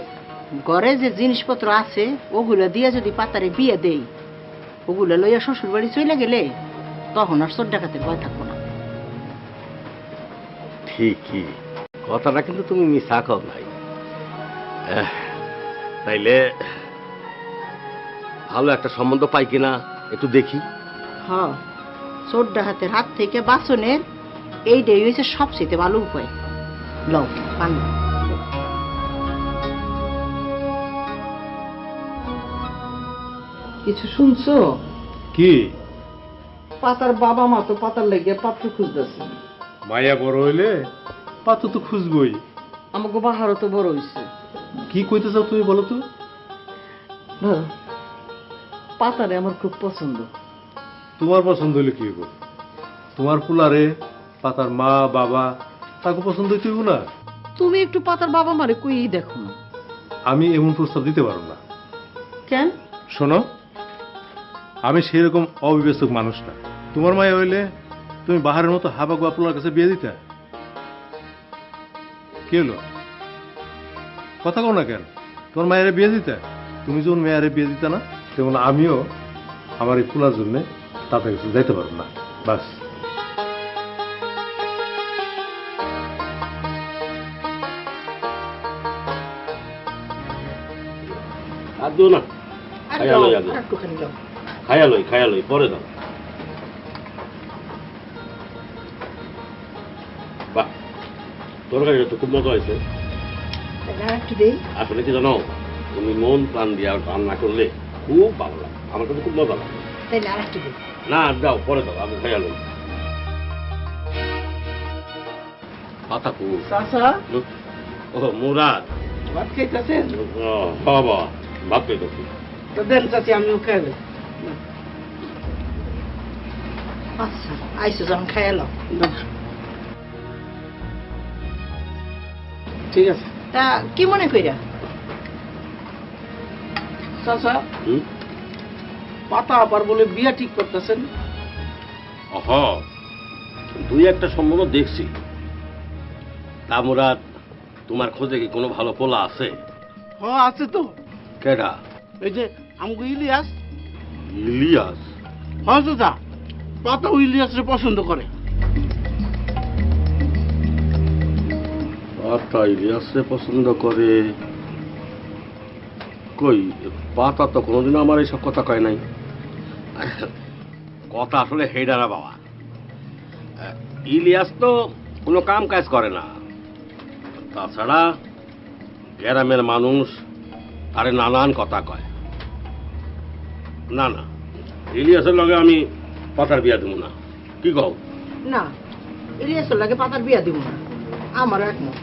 ঘরে যে জিনিসপত্র আছে ওগুলো দিয়ে যদি পাতারে বিয়ে দেই, ওগুলো লইয়া শ্বশুর বাড়ি চলে গেলে তখন আর চোর ডাকাতের ভয় থাকবো না। ঠিকই, কথাটা কিন্তু তুমি মিশা কও নাই। তাইলে ভালো একটা সম্বন্ধ পাই কিনা একটু দেখি। হ্যাঁ, চোর ডাকাতের হাত থেকে বাঁচনের এইটাই হয়েছে সবচেয়ে ভালো উপায়। লও পান। কিছু শুনছো? কি? পাতার বাবা মা তো পাতার লেগে পাত্র খুঁজতেছে। মায়া বড় হইলে পাত্র তো খুঁজবই। আমাকে বাহারও তো বড় হয়েছে। কি কইতে চাও তুমি বলো তো? পাতারে আমার খুব পছন্দ। তোমার পছন্দ হইলে কি হইব? তোমার পুলারে পাতার মা বাবা তাকে পছন্দ হইতে হইব না? তুমি একটু পাতার বাবা মারে কই দেখো না। আমি এমন প্রস্তাব দিতে পারব না। কেন? শোনো, আমি সেরকম অবিবেচক মানুষ না। তোমার মায়া হইলে তুমি বাহারের মতো হাবা গোয়া পোলার কাছে বিয়ে দিতে? কি হলো, কথা কও না কেন? তোমার মায়ের বিয়ে দিতে? তুমি যখন মেয়ারে বিয়ে দিতে না, তেমন আমিও আমার এই পোলার জন্য তাতে কাছে যাইতে পারবো না। বাস। আর দিও না, খাইয়া লই আগে। খাইয়া লই পরে দাও। বাহ, তরকারিটা তো খুব মজা হয়েছে। আসলে কি জানো, তুমি মন প্রাণ দিয়ে রান্না করলে খুব ভালো লাগে, আমার কাছে খুব মজা লাগে। না দাও, পরে দাও, আমি খাইয়া লই। পাতা কুল। ও মুরাদ, ভাত খাইতেছেন? বাবা ভাত খাইতেছি। তো দেন চাচি, আমিও খাইবে। আচ্ছা, আইসো যখন খাইয়ালো। ঠিক আছে। তা কি মনে কইরা? চাচা, পাতা আবার বলে বিয়া ঠিক করতেছেন? দুই একটা সম্বন্ধ দেখছি। তা মুরাদ, তোমার খোঁজে কি কোনো ভালো পোলা আছে? হ্যাঁ আছে তো। কেডা? এই যে আমাকে ইলিয়াস। ইলিয়াস? হ্যাঁ চাচা, পাতাও ইলিয়াসরে পছন্দ করে। পাতা ইলিয়াসরে পছন্দ করে? কই, পাতা তো কোনোদিন আমার এইসব কথা কয় নাই। কথা আসলে হেডা না বাবা। ইলিয়াস তো কোনো কাম কাজ করে না, তাছাড়া গ্রামের মানুষ তারে নানান কথা কয়। না না, ইলিয়াসের লগে আমি পাতার বিয়া দেবো না। কি কও? না, ইলিয়াসের লাগে পাতার বিয়া দিব না, আমার একমত।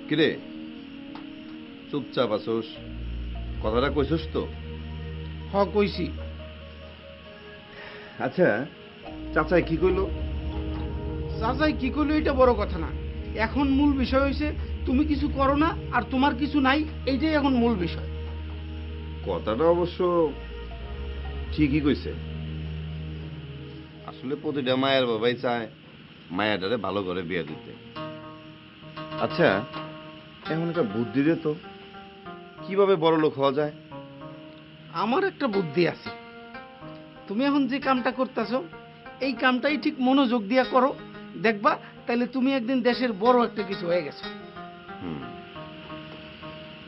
কিরে চুপচাপ আসোস, কথাটা কইছস তো? হ কইছি। আচ্ছা, চাচাই কি কইলো? চাচাই কি করলো এটা বড় কথা না, এখন মূল বিষয় হয়েছে তুমি কিছু করো না আর তোমার কিছু নাই, এইটাই এখন মূল বিষয়। কথাটা অবশ্য ঠিকই কইছে। আসলে প্রতিটা মায়ের বাবাই চায় মায়াটারে ভালো করে বিয়ে দিতে। আচ্ছা, এমন একটা বুদ্ধি দে তো, কিভাবে বড় লোক হওয়া যায়? আমার একটা বুদ্ধি আছে। তুমি এখন যে কামটা করতেছো এই কামটাই ঠিক মনোযোগ দিয়া করো, দেখবা তাহলে তুমি একদিন দেশের বড় একটা কিছু হয়ে গেছো।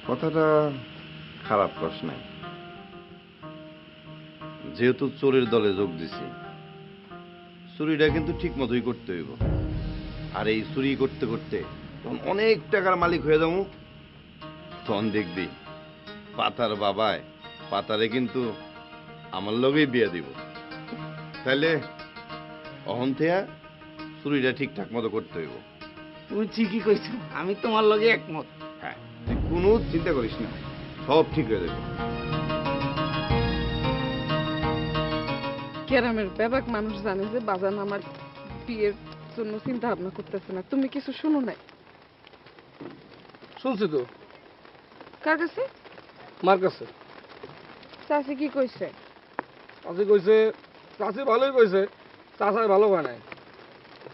কথাটা খারাপ প্রশ্ন। যেহেতু চোরের দলে যোগ দিছি, চুরিটা কিন্তু ঠিক মতোই করতে হইব। আর এই চুরি করতে করতে তখন অনেক টাকার মালিক হয়ে যাবো, তখন দেখবি পাতার বাবায় পাতারে কিন্তু আমার লগেই বিয়ে দিব। তাইলে অহন থেকে চুরিটা ঠিকঠাক মতো করতে হইব। তুমি ঠিকই কইছো, আমি তোমার লগে একমত। হ্যাঁ, তুই কোনো চিন্তা করিস না, সব ঠিক হয়ে যাবে। গ্রামের ব্যাপক মানুষ জানে যে বাজান আমার বিয়ের জন্য চিন্তা ভাবনা করতেছে না। তুমি কিছু শুনো নাই? শুনছি তো। কার কাছে? মার কাছে। চাচি কি কইছে? চাচি কইছে, চাচি ভালোই কইছে, চাচাই ভালো হয় নাই।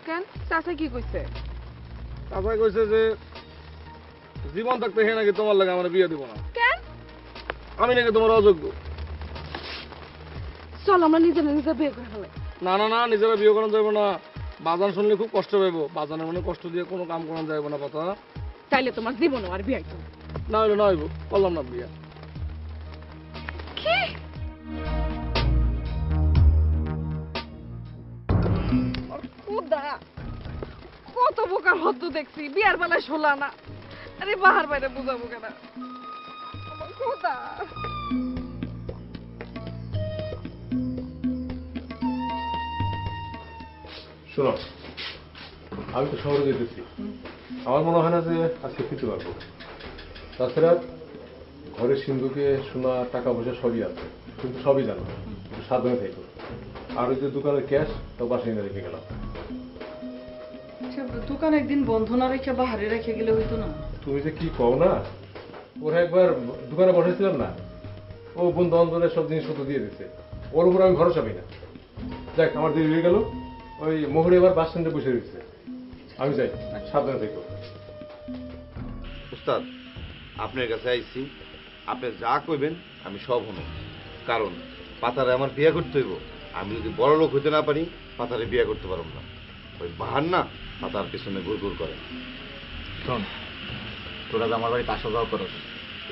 কেন চাচা কি কইছে? চাচাই কইছে যে জীবন থাকতে হে নাকি তোমার লাগে আমার বিয়ে দিব না। কেন? আমি নাকি তোমার অযোগ্য। চল আমরা নিজে নিজে বিয়ে করে ফেলাই। না না না, নিজেরা বিয়ে করানো যাবে না। বাজান শুনলে খুব কষ্ট পাইব। বাজানের মনে কষ্ট দিয়ে কোনো কাম করানো যাবে না পাতা। তাইলে তোমার জীবনও আর বিয়ে হইতো না। না হইলে না হইব, করলাম না বিয়ে। কি? খুদা, কত বোকার হদ্দ দেখছি, বিয়ার বেলায় শোলা না। আরে বাহার বাইরে বুঝাবো কেন? খুদা, শোনো, আমি তো শহরে যেতেছি, আমার মনে হয় না যে আজকে ফিরতে পারবো। তাছাড়া ঘরের সিন্ধুকে সোনা টাকা পয়সা সবই আছে, কিন্তু সবই জানো, একটু সাবধানে থাকো। আর ওই যে দোকানের ক্যাশ তো বাসায় এনে রেখে গেলাম। দোকান একদিন বন্ধ না রেখে বাহারে রেখে গেলে হইতো না? তুমি যে কি কও না, ওরা একবার দোকানে বসেছিলাম না, ও বন্ধু বান্ধবের সব জিনিসপত্র দিয়ে দিচ্ছে, ওর উপর আমি ভরসা পাই না। দেখ আমার দেরি হয়ে গেল, ওই মোহরে এবার বাস স্ট্যান্ডে বসে দিচ্ছে, আমি যাই, সাবধানে থেকো। উস্তাদ, আপনার কাছে আইছি, আপনি যা কইবেন আমি সব শুনো। কারণ পাতারে আমার বিয়ে করতে হইব। আমি যদি বড় লোক হইতে না পারি, পাতারে বিয়ে করতে পারব না। ওই বাহার না পাতার পেছনে গুড় করে। শোন, তোরা যে আমার বাড়িতে আসা যাওয়া করস,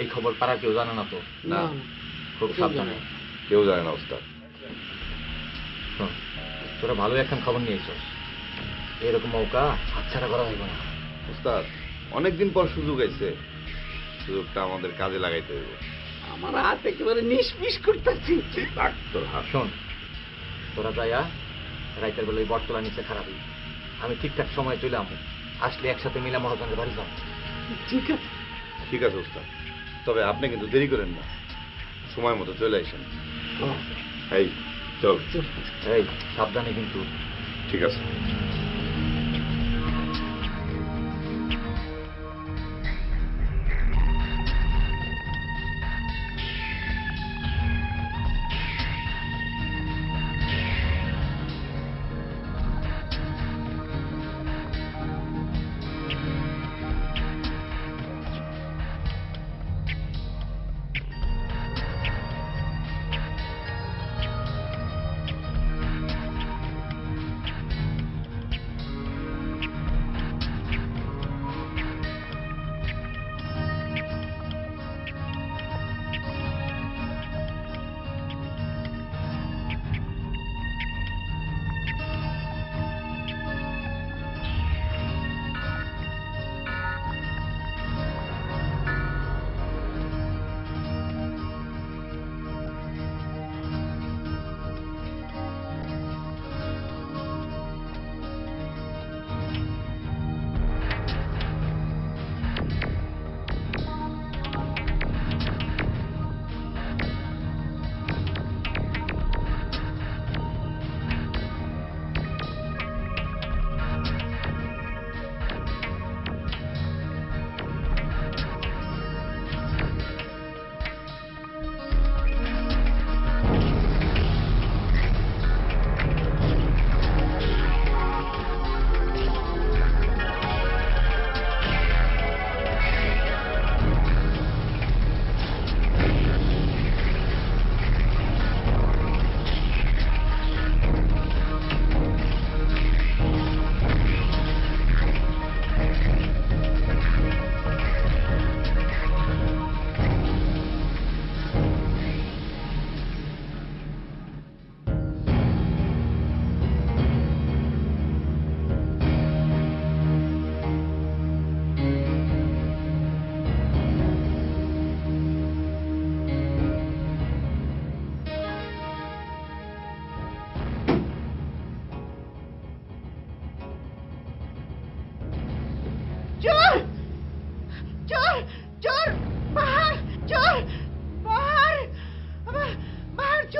এই খবর পাড়া কেউ জানে না তো? না, খুব সাবধানে। কেউ জানে না উস্তাদ। শোন, তোরা ভালো একখান খবর নিয়ে এসস, এরকম মৌকা হাতছাড়া করা হইব না। উস্তাদ, অনেকদিন পর সুযোগ আইছে, সুযোগটা আমাদের কাজে লাগাইতে হইব। আমার হাত একেবারে নিষ্পিস করতেছি। তোর হাত। শোন, তোরা যাইয়া রাইতের বেলা ওই বটতলা নিচে খারাপই, আমি ঠিকঠাক সময় চলে আমো, আসলে একসাথে মিলে মহাজনের বাড়ি যাবো। ঠিক আছে, ঠিক আছে উস্তাদ, তবে আপনি কিন্তু দেরি করেন না, সময় মতো চলে আসেন। এই চল। এই সাবধানে কিন্তু। ঠিক আছে।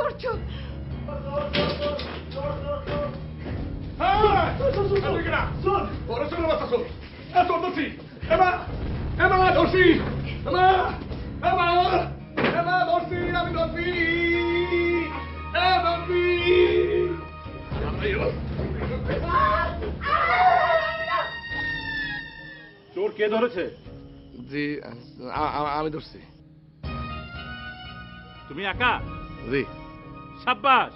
করছো? চোর কে ধরেছে? জি আমি ধরছি। তুমি একা? জি। সাব্বাস।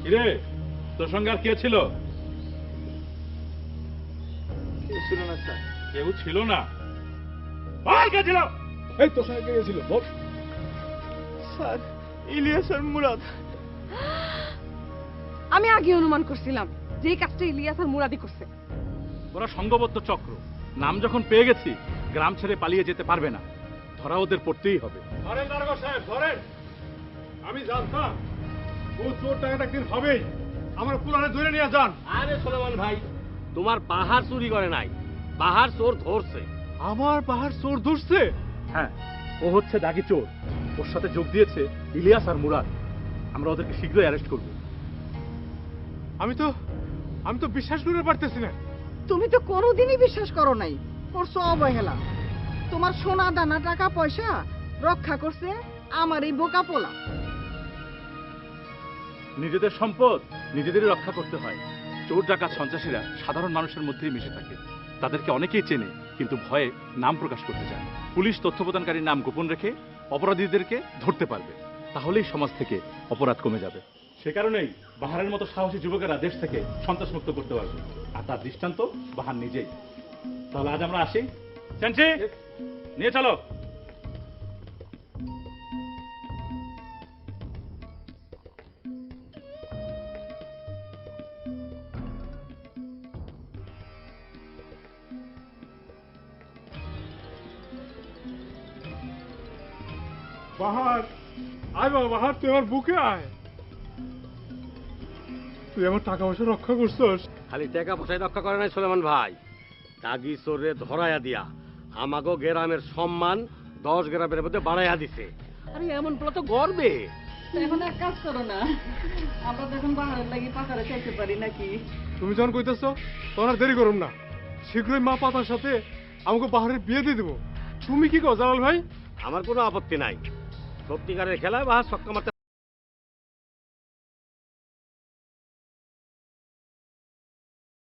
কিরে, তোর সঙ্গে আর কে ছিল? ছিল না স্যার। কেউ ছিল না? বল কে ছিল? এই তোর সঙ্গে কে গেছিল? বল। স্যার, ইলিয়াস আর মুরাদ। আমি আগে অনুমান করছিলাম যে এই কাজটা ইলিয়াস আর মুরাদি করছে। ওরা সংঘবদ্ধ চক্র। নাম যখন পেয়ে গেছি, গ্রাম ছেড়ে পালিয়ে যেতে পারবে না। ধরা ওদের পড়তেই হবে। ধরেন দারোগা সাহেব, ধরেন। আমি জানতাম ও চোর টাকাটা একদিন হবেই। আমার পুরানে ধরে নিয়ে যান। আরে সোলেমান ভাই, তোমার পাহাড় চুরি করে নাই, পাহাড় চোর ধরছে। আমার পাহাড় চোর ধরছে? হ্যাঁ, ও হচ্ছে দাগি চোর। ওর সাথে যোগ দিয়েছে ইলিয়াস আর মুরাদ। আমরা ওদেরকে শীঘ্রই অ্যারেস্ট করব। আমি তো বিশ্বাস করতে পারতেছি না। তুমি তো কোনোদিনই বিশ্বাস করো নাই, করছো অবহেলা। তোমার সোনা দানা টাকা পয়সা রক্ষা করছে আমার এই বোকা পোলা। নিজেদের সম্পদ নিজেদেরই রক্ষা করতে হয়। চোর ডাকাত সন্ত্রাসীরা সাধারণ মানুষের মধ্যেই মিশে থাকে। তাদেরকে অনেকেই চেনে, কিন্তু ভয়ে নাম প্রকাশ করতে চায়। পুলিশ তথ্য প্রদানকারীর নাম গোপন রেখে অপরাধীদেরকে ধরতে পারবে। তাহলেই সমাজ থেকে অপরাধ কমে যাবে। সে কারণেই বাহারের মতো সাহসী যুবকেরা দেশ থেকে সন্ত্রাসমুক্ত করতে পারবে। আর তার দৃষ্টান্ত বাহার নিজেই। তাহলে আজ আমরা আসি। চাঞ্চি, নিয়ে চলো। বাহার, আয় বাবা বাহার, তুই আমার বুকে আয়। তুই আমার টাকা পয়সা রক্ষা করছস। খালি টাকা পয়সায় রক্ষা করে নাই সোলেমান ভাই, দাগি চোরে ধরাইয়া দিয়া আমাগো গ্রামের সম্মান 10 গ্রামের মধ্যে বাড়াইয়া দিছে। আরে এমন বলে তো গর্বে। এখন এক কাজ করো না, আমরা যখন বাহারের লাগি পাকারে চাইতে পারি নাকি? তুমি যখন কইতেছ তখন আর দেরি করুন না। শীঘ্রই মা পাতার সাথে আমাকে বাহারের বিয়ে দিয়ে দেবো। তুমি কি কও জালাল ভাই? আমার কোনো আপত্তি নাই। সত্যিকারের খেলায় বাহার ছক্কা মারতে